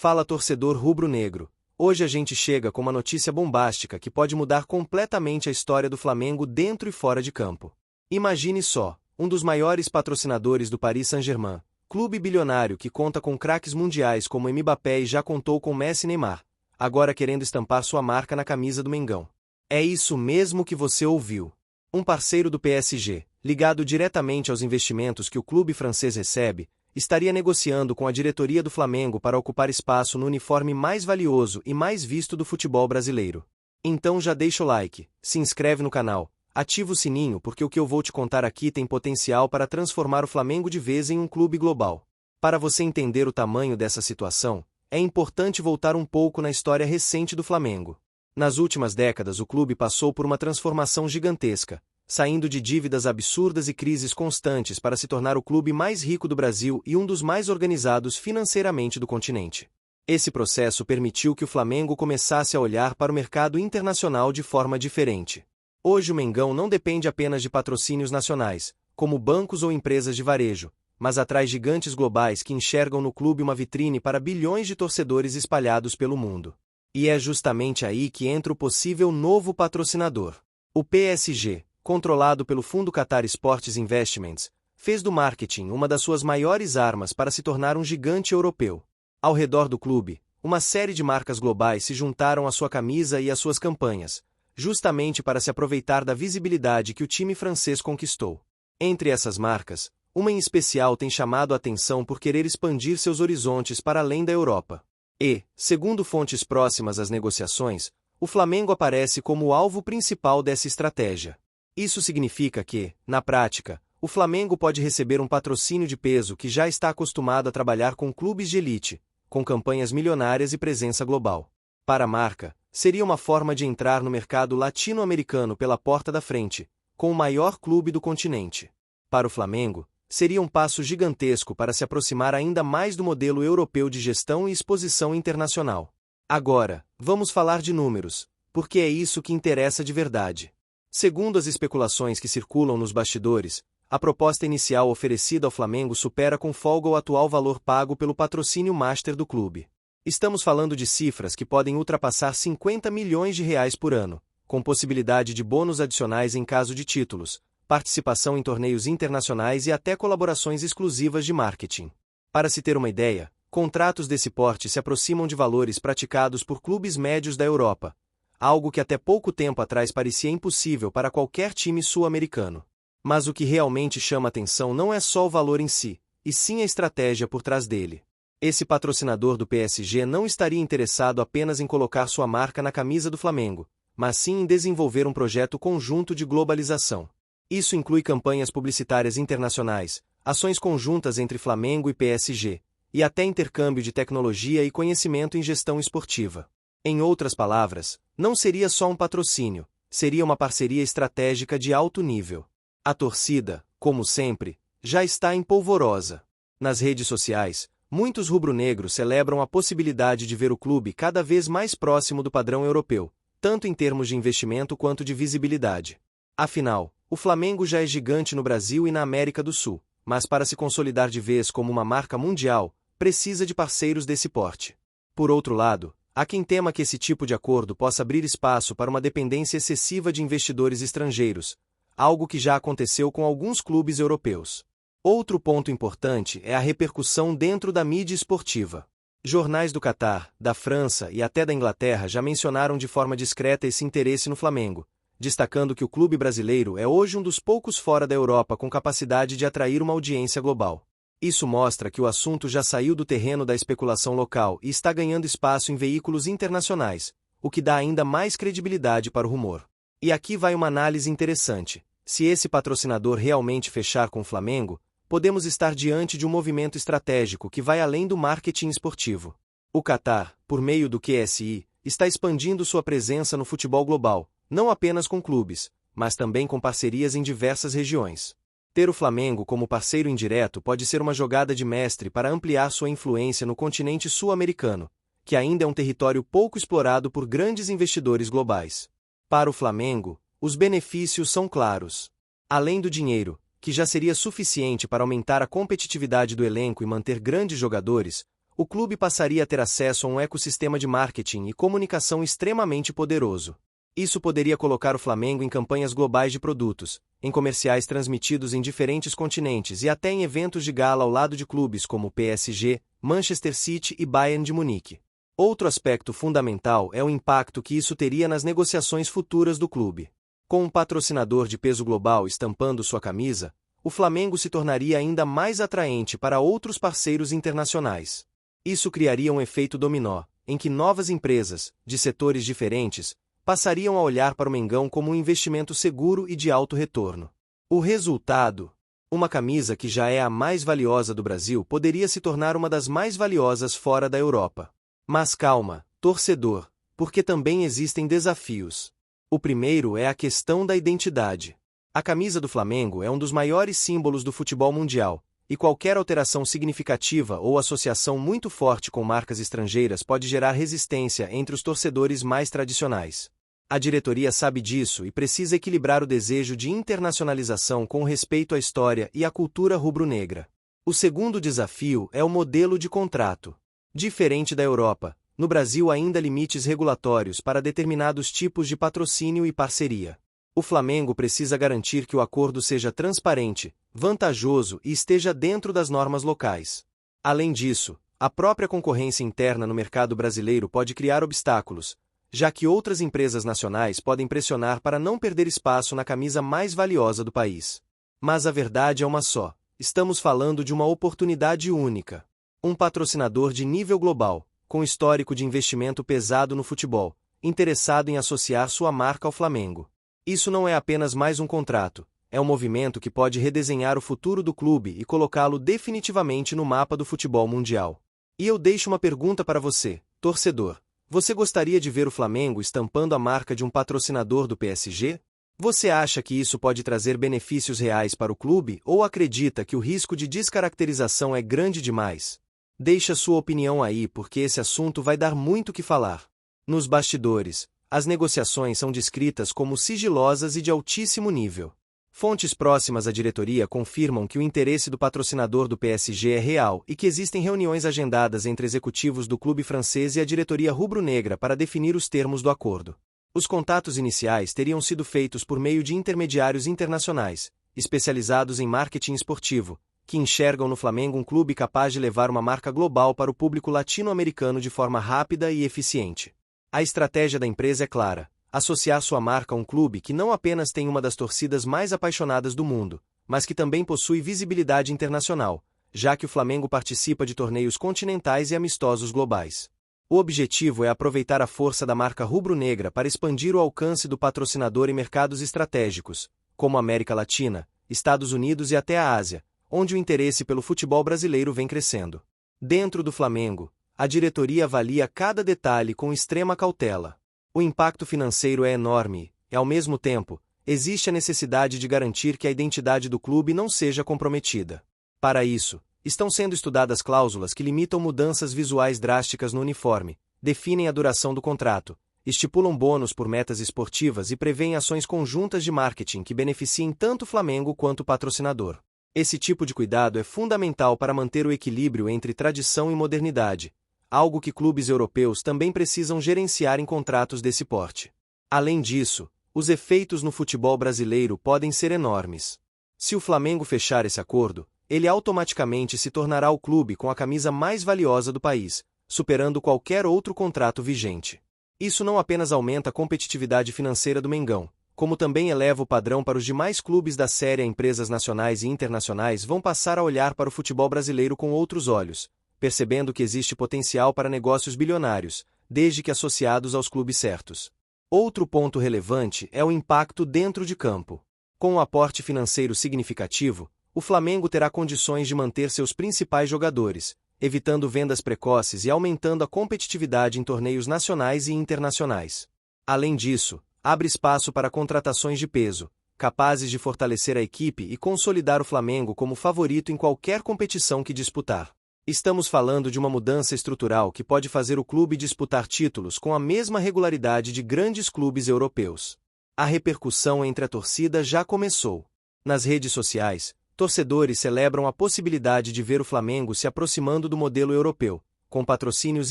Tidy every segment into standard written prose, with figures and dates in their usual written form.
Fala torcedor rubro-negro. Hoje a gente chega com uma notícia bombástica que pode mudar completamente a história do Flamengo dentro e fora de campo. Imagine só, um dos maiores patrocinadores do Paris Saint-Germain, clube bilionário que conta com craques mundiais como Mbappé e já contou com Messi e Neymar, agora querendo estampar sua marca na camisa do Mengão. É isso mesmo que você ouviu. Um parceiro do PSG, ligado diretamente aos investimentos que o clube francês recebe, estaria negociando com a diretoria do Flamengo para ocupar espaço no uniforme mais valioso e mais visto do futebol brasileiro. Então já deixa o like, se inscreve no canal, ativa o sininho porque o que eu vou te contar aqui tem potencial para transformar o Flamengo de vez em um clube global. Para você entender o tamanho dessa situação, é importante voltar um pouco na história recente do Flamengo. Nas últimas décadas o clube passou por uma transformação gigantesca, saindo de dívidas absurdas e crises constantes para se tornar o clube mais rico do Brasil e um dos mais organizados financeiramente do continente. Esse processo permitiu que o Flamengo começasse a olhar para o mercado internacional de forma diferente. Hoje o Mengão não depende apenas de patrocínios nacionais, como bancos ou empresas de varejo, mas atrai gigantes globais que enxergam no clube uma vitrine para bilhões de torcedores espalhados pelo mundo. E é justamente aí que entra o possível novo patrocinador. O PSG, controlado pelo fundo Qatar Sports Investments, fez do marketing uma das suas maiores armas para se tornar um gigante europeu. Ao redor do clube, uma série de marcas globais se juntaram à sua camisa e às suas campanhas, justamente para se aproveitar da visibilidade que o time francês conquistou. Entre essas marcas, uma em especial tem chamado a atenção por querer expandir seus horizontes para além da Europa. E, segundo fontes próximas às negociações, o Flamengo aparece como o alvo principal dessa estratégia. Isso significa que, na prática, o Flamengo pode receber um patrocínio de peso que já está acostumado a trabalhar com clubes de elite, com campanhas milionárias e presença global. Para a marca, seria uma forma de entrar no mercado latino-americano pela porta da frente, com o maior clube do continente. Para o Flamengo, seria um passo gigantesco para se aproximar ainda mais do modelo europeu de gestão e exposição internacional. Agora, vamos falar de números, porque é isso que interessa de verdade. Segundo as especulações que circulam nos bastidores, a proposta inicial oferecida ao Flamengo supera com folga o atual valor pago pelo patrocínio master do clube. Estamos falando de cifras que podem ultrapassar 50 milhões de reais por ano, com possibilidade de bônus adicionais em caso de títulos, participação em torneios internacionais e até colaborações exclusivas de marketing. Para se ter uma ideia, contratos desse porte se aproximam de valores praticados por clubes médios da Europa, algo que até pouco tempo atrás parecia impossível para qualquer time sul-americano. Mas o que realmente chama atenção não é só o valor em si, e sim a estratégia por trás dele. Esse patrocinador do PSG não estaria interessado apenas em colocar sua marca na camisa do Flamengo, mas sim em desenvolver um projeto conjunto de globalização. Isso inclui campanhas publicitárias internacionais, ações conjuntas entre Flamengo e PSG, e até intercâmbio de tecnologia e conhecimento em gestão esportiva. Em outras palavras, não seria só um patrocínio, seria uma parceria estratégica de alto nível. A torcida, como sempre, já está em polvorosa. Nas redes sociais, muitos rubro-negros celebram a possibilidade de ver o clube cada vez mais próximo do padrão europeu, tanto em termos de investimento quanto de visibilidade. Afinal, o Flamengo já é gigante no Brasil e na América do Sul, mas para se consolidar de vez como uma marca mundial, precisa de parceiros desse porte. Por outro lado, há quem tema que esse tipo de acordo possa abrir espaço para uma dependência excessiva de investidores estrangeiros, algo que já aconteceu com alguns clubes europeus. Outro ponto importante é a repercussão dentro da mídia esportiva. Jornais do Catar, da França e até da Inglaterra já mencionaram de forma discreta esse interesse no Flamengo, destacando que o clube brasileiro é hoje um dos poucos fora da Europa com capacidade de atrair uma audiência global. Isso mostra que o assunto já saiu do terreno da especulação local e está ganhando espaço em veículos internacionais, o que dá ainda mais credibilidade para o rumor. E aqui vai uma análise interessante. Se esse patrocinador realmente fechar com o Flamengo, podemos estar diante de um movimento estratégico que vai além do marketing esportivo. O Qatar, por meio do QSI, está expandindo sua presença no futebol global, não apenas com clubes, mas também com parcerias em diversas regiões. Ter o Flamengo como parceiro indireto pode ser uma jogada de mestre para ampliar sua influência no continente sul-americano, que ainda é um território pouco explorado por grandes investidores globais. Para o Flamengo, os benefícios são claros. Além do dinheiro, que já seria suficiente para aumentar a competitividade do elenco e manter grandes jogadores, O clube passaria a ter acesso a um ecossistema de marketing e comunicação extremamente poderoso. Isso poderia colocar o Flamengo em campanhas globais de produtos, em comerciais transmitidos em diferentes continentes e até em eventos de gala ao lado de clubes como PSG, Manchester City e Bayern de Munique. Outro aspecto fundamental é o impacto que isso teria nas negociações futuras do clube. Com um patrocinador de peso global estampando sua camisa, o Flamengo se tornaria ainda mais atraente para outros parceiros internacionais. Isso criaria um efeito dominó, em que novas empresas, de setores diferentes, passariam a olhar para o Mengão como um investimento seguro e de alto retorno. O resultado? Uma camisa que já é a mais valiosa do Brasil poderia se tornar uma das mais valiosas fora da Europa. Mas calma, torcedor, porque também existem desafios. O primeiro é a questão da identidade. A camisa do Flamengo é um dos maiores símbolos do futebol mundial, e qualquer alteração significativa ou associação muito forte com marcas estrangeiras pode gerar resistência entre os torcedores mais tradicionais. A diretoria sabe disso e precisa equilibrar o desejo de internacionalização com o respeito à história e à cultura rubro-negra. O segundo desafio é o modelo de contrato. Diferente da Europa, no Brasil ainda há limites regulatórios para determinados tipos de patrocínio e parceria. O Flamengo precisa garantir que o acordo seja transparente, vantajoso e esteja dentro das normas locais. Além disso, a própria concorrência interna no mercado brasileiro pode criar obstáculos, já que outras empresas nacionais podem pressionar para não perder espaço na camisa mais valiosa do país. Mas a verdade é uma só: estamos falando de uma oportunidade única. Um patrocinador de nível global, com histórico de investimento pesado no futebol, interessado em associar sua marca ao Flamengo. Isso não é apenas mais um contrato, é um movimento que pode redesenhar o futuro do clube e colocá-lo definitivamente no mapa do futebol mundial. E eu deixo uma pergunta para você, torcedor. Você gostaria de ver o Flamengo estampando a marca de um patrocinador do PSG? Você acha que isso pode trazer benefícios reais para o clube ou acredita que o risco de descaracterização é grande demais? Deixe a sua opinião aí porque esse assunto vai dar muito o que falar. Nos bastidores, as negociações são descritas como sigilosas e de altíssimo nível. Fontes próximas à diretoria confirmam que o interesse do patrocinador do PSG é real e que existem reuniões agendadas entre executivos do clube francês e a diretoria rubro-negra para definir os termos do acordo. Os contatos iniciais teriam sido feitos por meio de intermediários internacionais, especializados em marketing esportivo, que enxergam no Flamengo um clube capaz de levar uma marca global para o público latino-americano de forma rápida e eficiente. A estratégia da empresa é clara: associar sua marca a um clube que não apenas tem uma das torcidas mais apaixonadas do mundo, mas que também possui visibilidade internacional, já que o Flamengo participa de torneios continentais e amistosos globais. O objetivo é aproveitar a força da marca rubro-negra para expandir o alcance do patrocinador em mercados estratégicos, como a América Latina, Estados Unidos e até a Ásia, onde o interesse pelo futebol brasileiro vem crescendo. Dentro do Flamengo, a diretoria avalia cada detalhe com extrema cautela. O impacto financeiro é enorme e, ao mesmo tempo, existe a necessidade de garantir que a identidade do clube não seja comprometida. Para isso, estão sendo estudadas cláusulas que limitam mudanças visuais drásticas no uniforme, definem a duração do contrato, estipulam bônus por metas esportivas e prevêem ações conjuntas de marketing que beneficiem tanto o Flamengo quanto o patrocinador. Esse tipo de cuidado é fundamental para manter o equilíbrio entre tradição e modernidade, algo que clubes europeus também precisam gerenciar em contratos desse porte. Além disso, os efeitos no futebol brasileiro podem ser enormes. Se o Flamengo fechar esse acordo, ele automaticamente se tornará o clube com a camisa mais valiosa do país, superando qualquer outro contrato vigente. Isso não apenas aumenta a competitividade financeira do Mengão, como também eleva o padrão para os demais clubes da série. Empresas nacionais e internacionais vão passar a olhar para o futebol brasileiro com outros olhos, percebendo que existe potencial para negócios bilionários, desde que associados aos clubes certos. Outro ponto relevante é o impacto dentro de campo. Com um aporte financeiro significativo, o Flamengo terá condições de manter seus principais jogadores, evitando vendas precoces e aumentando a competitividade em torneios nacionais e internacionais. Além disso, abre espaço para contratações de peso, capazes de fortalecer a equipe e consolidar o Flamengo como favorito em qualquer competição que disputar. Estamos falando de uma mudança estrutural que pode fazer o clube disputar títulos com a mesma regularidade de grandes clubes europeus. A repercussão entre a torcida já começou. Nas redes sociais, torcedores celebram a possibilidade de ver o Flamengo se aproximando do modelo europeu, com patrocínios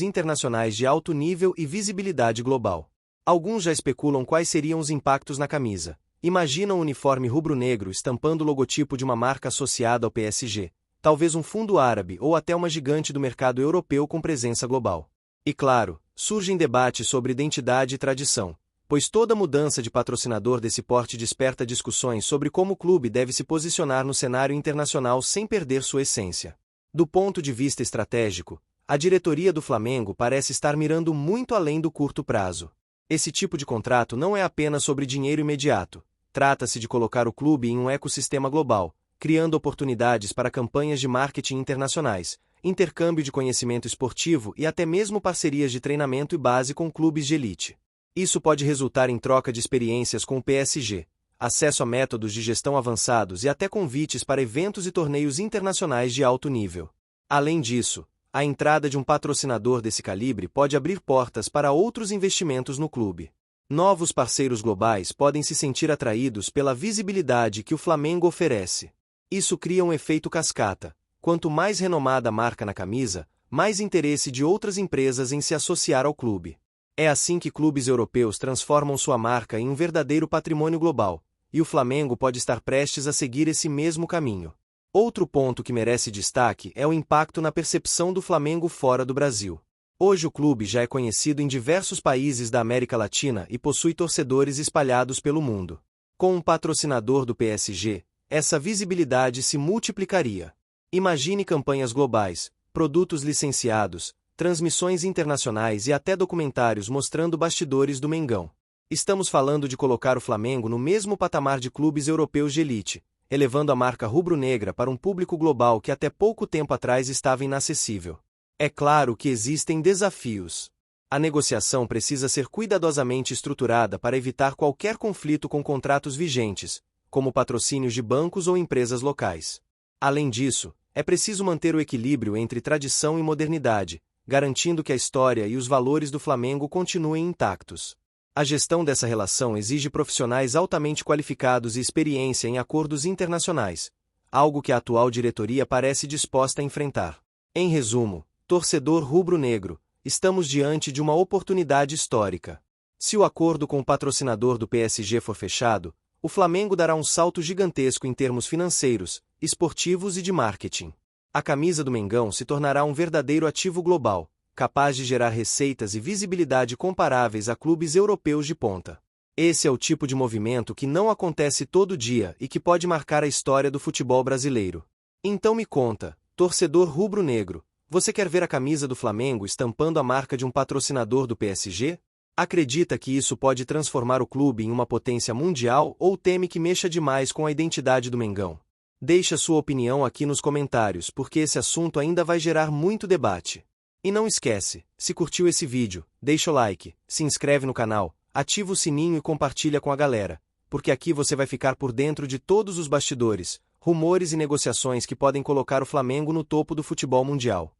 internacionais de alto nível e visibilidade global. Alguns já especulam quais seriam os impactos na camisa. Imaginam o uniforme rubro-negro estampando o logotipo de uma marca associada ao PSG, talvez um fundo árabe ou até uma gigante do mercado europeu com presença global. E claro, surgem debates sobre identidade e tradição, pois toda mudança de patrocinador desse porte desperta discussões sobre como o clube deve se posicionar no cenário internacional sem perder sua essência. Do ponto de vista estratégico, a diretoria do Flamengo parece estar mirando muito além do curto prazo. Esse tipo de contrato não é apenas sobre dinheiro imediato, trata-se de colocar o clube em um ecossistema global, criando oportunidades para campanhas de marketing internacionais, intercâmbio de conhecimento esportivo e até mesmo parcerias de treinamento e base com clubes de elite. Isso pode resultar em troca de experiências com o PSG, acesso a métodos de gestão avançados e até convites para eventos e torneios internacionais de alto nível. Além disso, a entrada de um patrocinador desse calibre pode abrir portas para outros investimentos no clube. Novos parceiros globais podem se sentir atraídos pela visibilidade que o Flamengo oferece. Isso cria um efeito cascata. Quanto mais renomada a marca na camisa, mais interesse de outras empresas em se associar ao clube. É assim que clubes europeus transformam sua marca em um verdadeiro patrimônio global, e o Flamengo pode estar prestes a seguir esse mesmo caminho. Outro ponto que merece destaque é o impacto na percepção do Flamengo fora do Brasil. Hoje o clube já é conhecido em diversos países da América Latina e possui torcedores espalhados pelo mundo. Com um patrocinador do PSG, essa visibilidade se multiplicaria. Imagine campanhas globais, produtos licenciados, transmissões internacionais e até documentários mostrando bastidores do Mengão. Estamos falando de colocar o Flamengo no mesmo patamar de clubes europeus de elite, elevando a marca rubro-negra para um público global que até pouco tempo atrás estava inacessível. É claro que existem desafios. A negociação precisa ser cuidadosamente estruturada para evitar qualquer conflito com contratos vigentes, como patrocínios de bancos ou empresas locais. Além disso, é preciso manter o equilíbrio entre tradição e modernidade, garantindo que a história e os valores do Flamengo continuem intactos. A gestão dessa relação exige profissionais altamente qualificados e experiência em acordos internacionais, algo que a atual diretoria parece disposta a enfrentar. Em resumo, torcedor rubro-negro, estamos diante de uma oportunidade histórica. Se o acordo com o patrocinador do PSG for fechado, o Flamengo dará um salto gigantesco em termos financeiros, esportivos e de marketing. A camisa do Mengão se tornará um verdadeiro ativo global, capaz de gerar receitas e visibilidade comparáveis a clubes europeus de ponta. Esse é o tipo de movimento que não acontece todo dia e que pode marcar a história do futebol brasileiro. Então me conta, torcedor rubro-negro, você quer ver a camisa do Flamengo estampando a marca de um patrocinador do PSG? Acredita que isso pode transformar o clube em uma potência mundial ou teme que mexa demais com a identidade do Mengão? Deixe a sua opinião aqui nos comentários porque esse assunto ainda vai gerar muito debate. E não esquece, se curtiu esse vídeo, deixa o like, se inscreve no canal, ativa o sininho e compartilha com a galera, porque aqui você vai ficar por dentro de todos os bastidores, rumores e negociações que podem colocar o Flamengo no topo do futebol mundial.